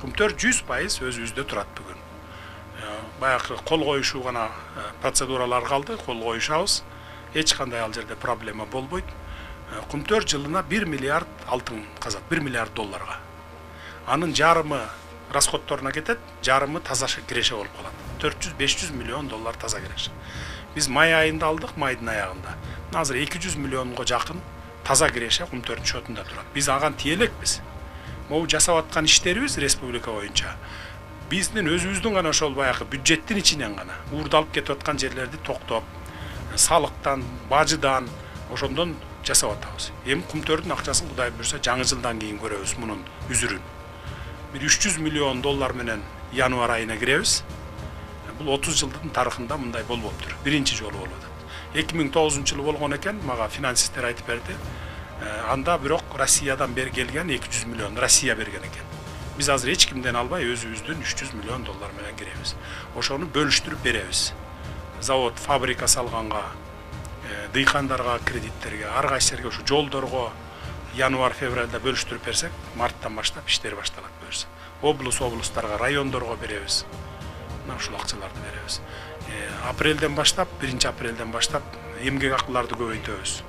Құмтөр 100% өзүбүздө турат бүгүн. Баягы кол коюшу гана процедуралар калды, кол коюшабыз. Эч кандай ал жерде проблема болбойт. Құмтөр жылына 1 миллиард алтын казат, 1 миллиард долларга. Анын жарымы расходторуна кетет, жарымы таза киреше болуп калат. 400-500 миллион доллар таза киреше. Биз май айында алдык, майдын аягында. Азыр 200 миллионго жакын таза киреше Құмтөрдүн шотунда турат. Биз аган тиелекпиз. Могу жасап аткан иштерибиз республика боюнча биздин өзүбүздүн гана ошол баягы бюджеттин ичинен гана уурдалып кетип аткан жерлерди токтоп, салыктан, бажыдан, ошондон жасап атабыз. Эми Құмтөрдүн акчасын Кудай буйрса жаңы жылдан кийин көрөбүз мунун үзүрүн. Бир 300 миллион доллар менен январь айына киребиз. Бул 30 жылдын тарыхында мындай болбоптур. Биринчи жолу болуп атат. 2009 жылы болгон экен, мага финансисттер айтып берди. Анда бирок Россиядан келген 200 миллион Россия берген экен. Биз азыр эч кимден албай өзүбүздүн 300 миллион доллар менен киребиз. Ошону бөлүштүрүп беребиз. Завод, фабрика салганга, дыйкандарга кредиттерге, ар кайсыларга ушу жолдорго январь-февралда бөлүштүрүп берсек, марттан баштап иштер башталат буюрса. Облустарга, райондорго беребиз. Мына ушул акчаларды беребиз. Апрелден баштап, 1-апрелден баштап эмгек акыларды көбөйтөбүз.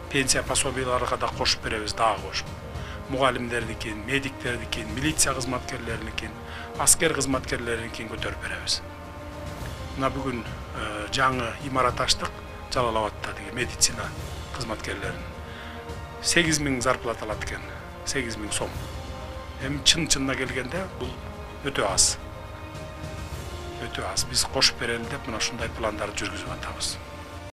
Пенсия пособияларга да кошуп беребиз, дагы кошуп. Мугалимдердикин, медиктердикин, милиция кызматкерлеринин, аскер кызматкерлеринин көтөрүп беребиз. Мына бүгүн жаңы имарат ачтык Жалал Абадта деген медицина кызматкерлеринин 8000 зарплата алат экен, 8000 сом. Эми чынына келгенде бул өтө аз. Биз кошуп берели деп мына ушундай пландарды жүргүзүп атабыз.